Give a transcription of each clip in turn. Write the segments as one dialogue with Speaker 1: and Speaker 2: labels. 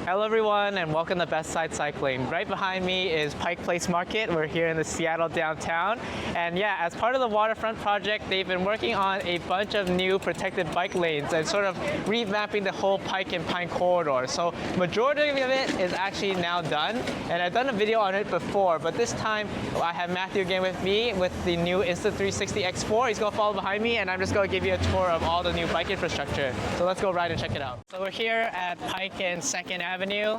Speaker 1: Hello everyone and welcome to Best Side Cycling. Right behind me is Pike Place Market. We're here in the Seattle downtown. And yeah, as part of the waterfront project, they've been working on a bunch of new protected bike lanes and sort of revamping the whole Pike and Pine corridor. So majority of it is actually now done. And I've done a video on it before, but this time I have Matthew again with me with the new Insta360 X4. He's gonna follow behind me and I'm just gonna give you a tour of all the new bike infrastructure. So let's go ride and check it out. So we're here at Pike and 2nd Avenue.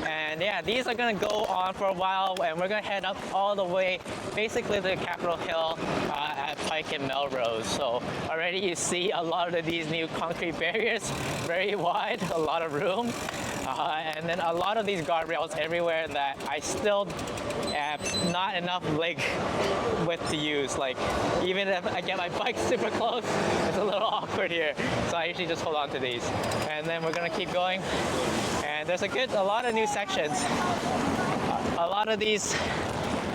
Speaker 1: And yeah, these are gonna go on for a while and we're gonna head up all the way basically to Capitol Hill at Pike and Melrose. So already you see a lot of these new concrete barriers, very wide, a lot of room. And then a lot of these guardrails everywhere that I still have not enough leg width to use. Like even if I get my bike super close, it's a little awkward here. So I usually just hold on to these. And then we're gonna keep going. And there's a lot of new sections. A lot of these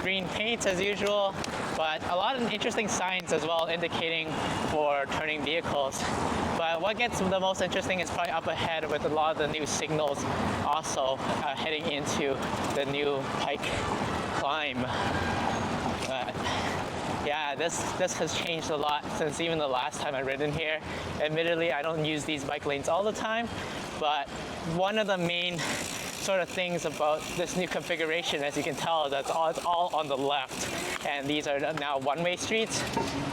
Speaker 1: green paints as usual, but a lot of interesting signs as well indicating for turning vehicles. But what gets the most interesting is probably up ahead with a lot of the new signals also heading into the new Pike climb. Yeah, this has changed a lot since even the last time I ridden here. Admittedly, I don't use these bike lanes all the time, but one of the main sort of things about this new configuration, as you can tell, it's all on the left, and these are now one-way streets.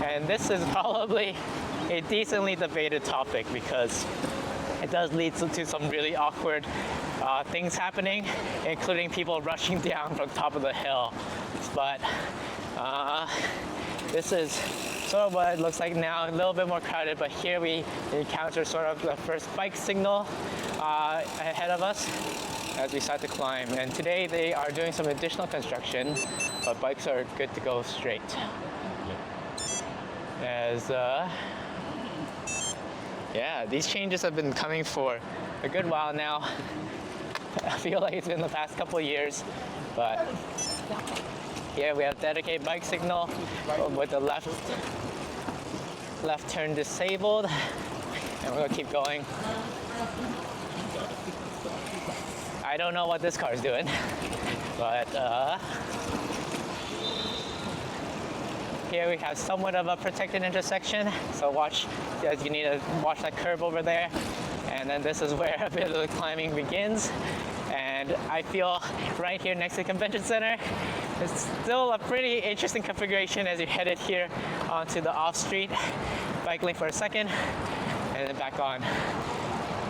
Speaker 1: And this is probably a decently debated topic because it does lead to some really awkward things happening, including people rushing down from top of the hill. But this is sort of what it looks like now, a little bit more crowded, but here we encounter sort of the first bike signal ahead of us as we start to climb. And today they are doing some additional construction, but bikes are good to go straight. Yeah, these changes have been coming for a good while now. I feel like it's been the past couple of years, but here we have dedicated bike signal with the left turn disabled, and we're gonna keep going. I don't know what this car is doing, but here we have somewhat of a protected intersection, so you need to watch that curve over there. And then this is where a bit of the climbing begins. And I feel right here next to the convention center, it's still a pretty interesting configuration as you headed here onto the off-street bike lane for a second, and then back on.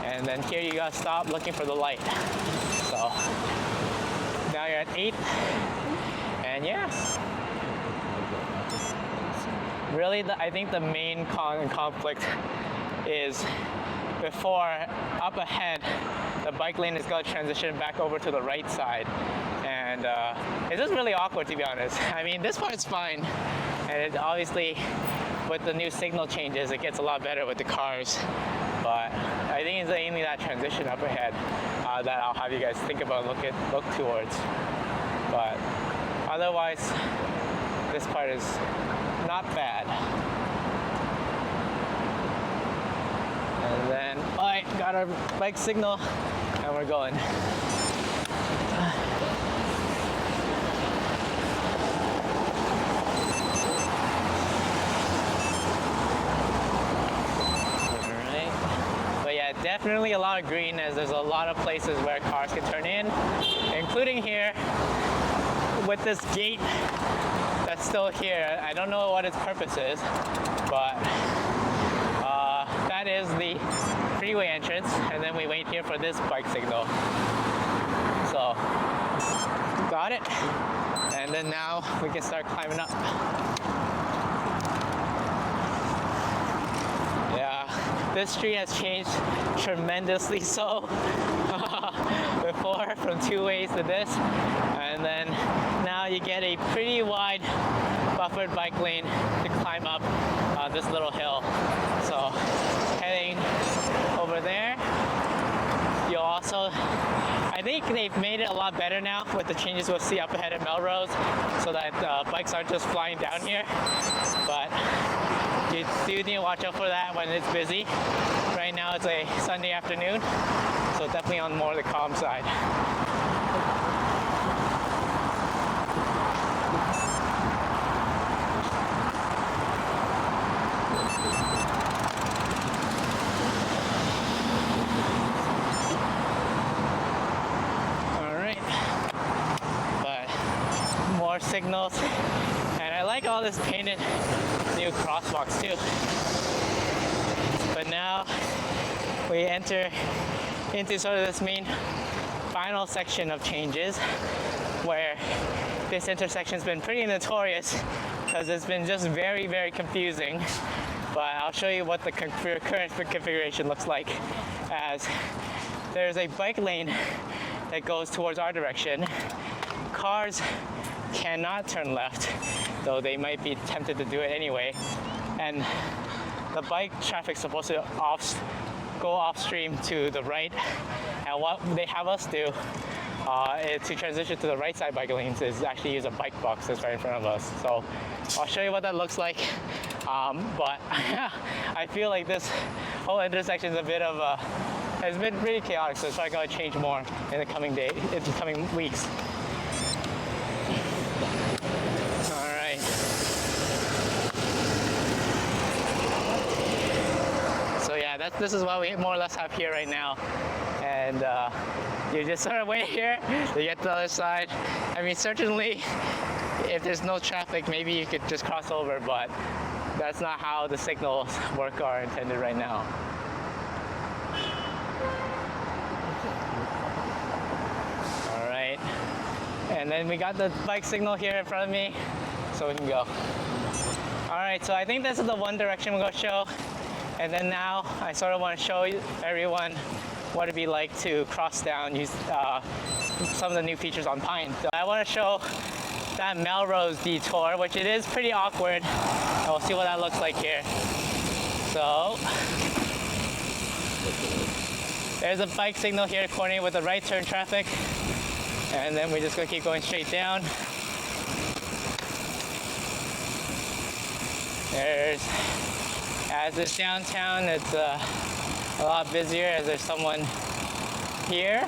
Speaker 1: And then here you gotta stop looking for the light. So now you're at 8th, and yeah. Really, I think the main conflict is before up ahead, the bike lane is going to transition back over to the right side. And it's just really awkward, to be honest. I mean, this part's fine. And it obviously, with the new signal changes, it gets a lot better with the cars. But I think it's mainly that transition up ahead that I'll have you guys think about and look towards. But otherwise, this part is not bad. And then I got our bike signal and we're going. But yeah, definitely a lot of green as there's a lot of places where cars can turn in, including here with this gate that's still here. I don't know what its purpose is, but that is the freeway entrance, and then we wait here for this bike signal. So, got it. And then now we can start climbing up. Yeah, this street has changed tremendously so. Before, from 2 ways to this, and then now you get a pretty wide buffered bike lane to climb up this little hill. So heading over there, you'll also, I think they've made it a lot better now with the changes we'll see up ahead at Melrose, so that bikes aren't just flying down here, but you do need to watch out for that when it's busy. Right now it's a Sunday afternoon, So definitely on more the calm side. Signals, and I like all this painted new crosswalks too. But now we enter into sort of this main final section of changes, where this intersection's been pretty notorious because it's been just very, very confusing. But I'll show you what the current configuration looks like, as there's a bike lane that goes towards our direction. Cars cannot turn left, though they might be tempted to do it anyway. And the bike traffic's supposed to go off stream to the right. And what they have us do to transition to the right side bike lanes is actually use a bike box that's right in front of us. So I'll show you what that looks like. But I feel like this whole intersection is a bit of a, it's been pretty chaotic, so it's probably going to change more in the coming weeks. This is what we more or less have here right now, and you just sort of wait here to get to the other side. I mean, certainly if there's no traffic, maybe you could just cross over, but that's not how the signals work are intended right now. All right, and then we got the bike signal here in front of me, so we can go. All right, so I think this is the one direction we're going to show. And then now I sort of want to show everyone what it'd be like to cross down, use some of the new features on Pine. So I want to show that Melrose detour, which it is pretty awkward. And we'll see what that looks like here. So there's a bike signal here coordinated with the right turn traffic. And then we're just going to keep going straight down. As it's downtown, it's a lot busier as there's someone here.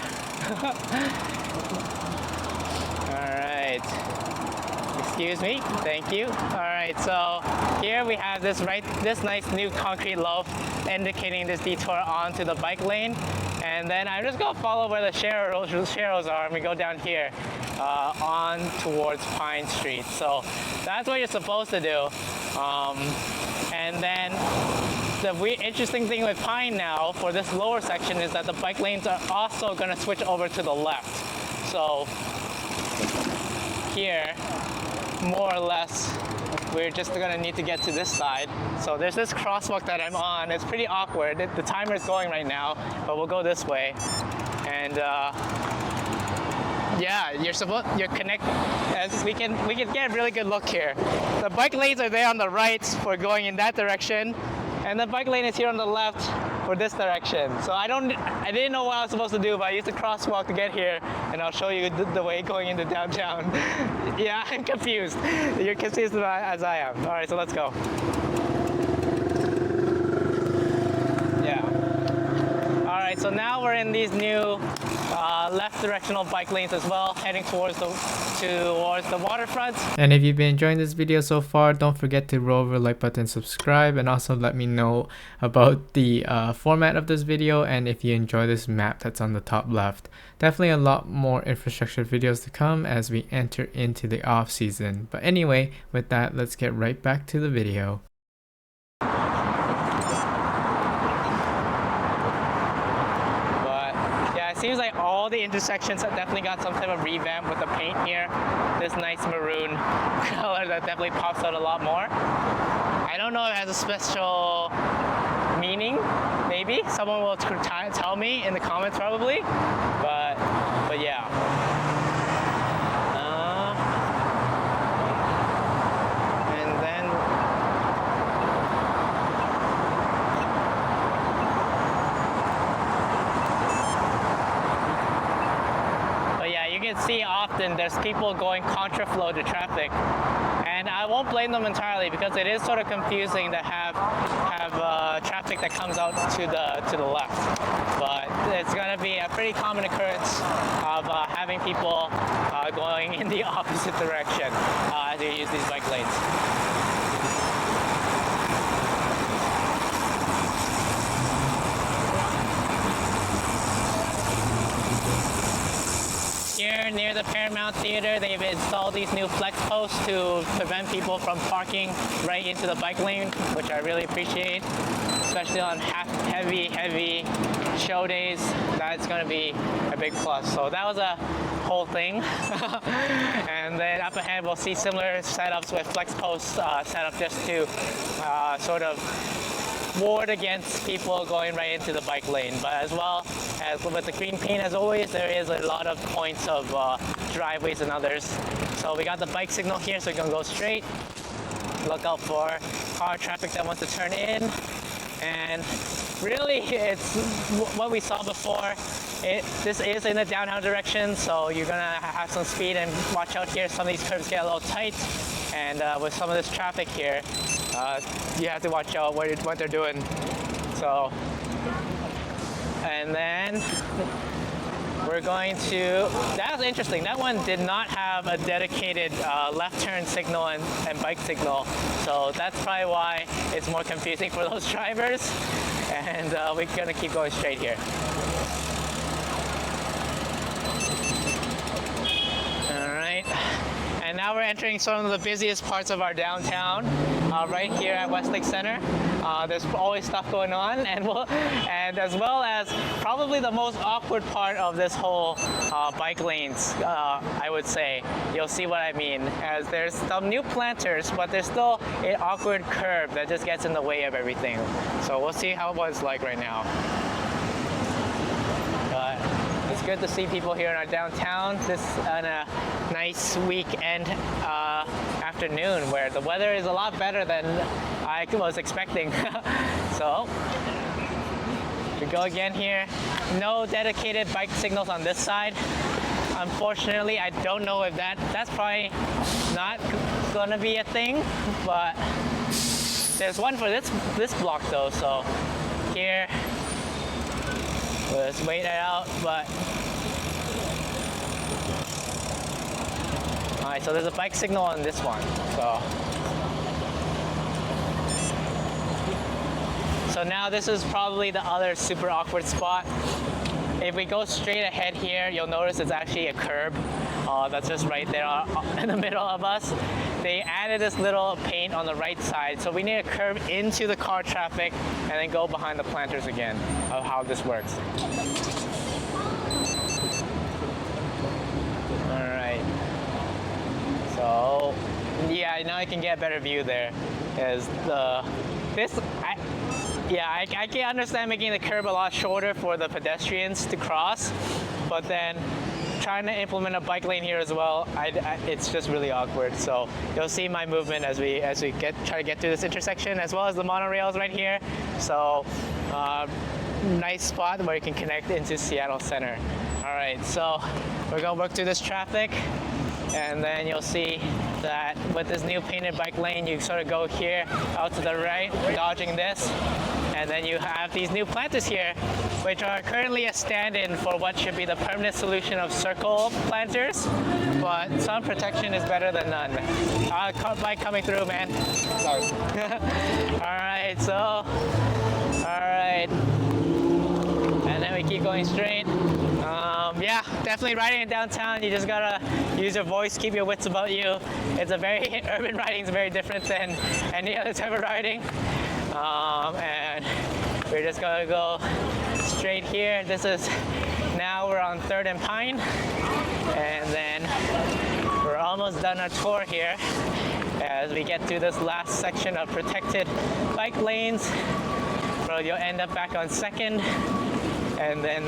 Speaker 1: All right. Excuse me. Thank you. All right. So here we have this nice new concrete loaf indicating this detour onto the bike lane, and then I'm just gonna follow where the sharrows are, and we go down here on towards Pine Street. So that's what you're supposed to do. And then the interesting thing with Pine now for this lower section is that the bike lanes are also going to switch over to the left. So here, more or less, we're just going to need to get to this side. So there's this crosswalk that I'm on. It's pretty awkward. The timer is going right now, but we'll go this way. And yeah, you're connected. As we can get a really good look here. The bike lanes are there on the right for going in that direction, and the bike lane is here on the left for this direction. So I didn't know what I was supposed to do, but I used the crosswalk to get here, and I'll show you the way going into downtown. Yeah, I'm confused. You're confused as I am. All right, so let's go. Yeah. All right, so now we're in these new left directional bike lanes as well, heading towards the waterfront.
Speaker 2: And if you've been enjoying this video so far, don't forget to roll over the like button, subscribe, and also let me know about the format of this video and if you enjoy this map that's on the top left. Definitely a lot more infrastructure videos to come as we enter into the off season. But anyway, with that, let's get right back to the video.
Speaker 1: It seems like all the intersections have definitely got some type of revamp with the paint here. This nice maroon color that definitely pops out a lot more. I don't know if it has a special meaning, maybe. Someone will tell me in the comments probably, but yeah. See often there's people going contraflow to traffic, and I won't blame them entirely because it is sort of confusing to have traffic traffic that comes out to the left. But it's going to be a pretty common occurrence of having people going in the opposite direction as you use these bike lanes. Here near the Paramount Theater, they've installed these new flex posts to prevent people from parking right into the bike lane, which I really appreciate, especially on heavy show days. That's going to be a big plus. So that was a whole thing. And then up ahead, we'll see similar setups with flex posts set up just to sort of ward against people going right into the bike lane. But as well as with the green paint, as always, there is a lot of points of driveways and others. So we got the bike signal here, so we can go straight. Look out for car traffic that wants to turn in. And really, it's what we saw before. This is in the downtown direction, so you're gonna have some speed and watch out here. Some of these curbs get a little tight, and with some of this traffic here, you have to watch out what they're doing. So, and then we're going to, that was interesting. That one did not have a dedicated left turn signal and bike signal. So that's probably why it's more confusing for those drivers. And we're gonna keep going straight here. All right. And now we're entering some of the busiest parts of our downtown, right here at Westlake Center. There's always stuff going on, and as well as probably the most awkward part of this whole bike lanes, I would say. You'll see what I mean, as there's some new planters, but there's still an awkward curb that just gets in the way of everything. So we'll see how it was like right now. But it's good to see people here in our downtown. This on a nice weekend afternoon where the weather is a lot better than I was expecting. So we go again here. No dedicated bike signals on this side. Unfortunately, I don't know if that's probably not gonna be a thing, but there's one for this block though. So here, let's wait it out. But all right, so there's a bike signal on this one. So now this is probably the other super awkward spot. If we go straight ahead here, you'll notice it's actually a curb that's just right there in the middle of us. They added this little paint on the right side, so we need to curb into the car traffic and then go behind the planters again of how this works. All right. So yeah, now I can get a better view there. I can understand making the curb a lot shorter for the pedestrians to cross, but then trying to implement a bike lane here as well, it's just really awkward. So you'll see my movement as we try to get through this intersection, as well as the monorails right here. So nice spot where you can connect into Seattle Center. All right, so we're gonna work through this traffic, and then you'll see that with this new painted bike lane, you sort of go here out to the right, dodging this. And then you have these new planters here, which are currently a stand-in for what should be the permanent solution of circle planters. But some protection is better than none. Bike coming through, man. Sorry. All right. And then we keep going straight. Yeah, definitely riding in downtown, you just gotta use your voice, keep your wits about you. Urban riding is very different than any other type of riding. And we're just gonna go straight here. Now we're on 3rd and Pine, and then we're almost done our tour here as we get through this last section of protected bike lanes. So you'll end up back on 2nd, and then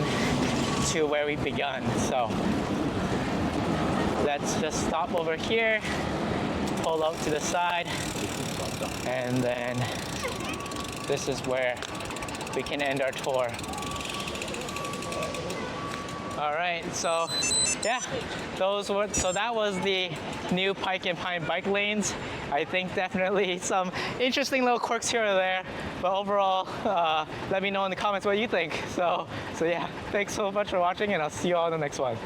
Speaker 1: to where we begun. So let's just stop over here, pull out to the side, and then this is where we can end our tour. All right, so yeah, that was the new Pike and Pine bike lanes. I think definitely some interesting little quirks here or there, But overall, let me know in the comments what you think. So yeah, thanks so much for watching, and I'll see you all in the next one.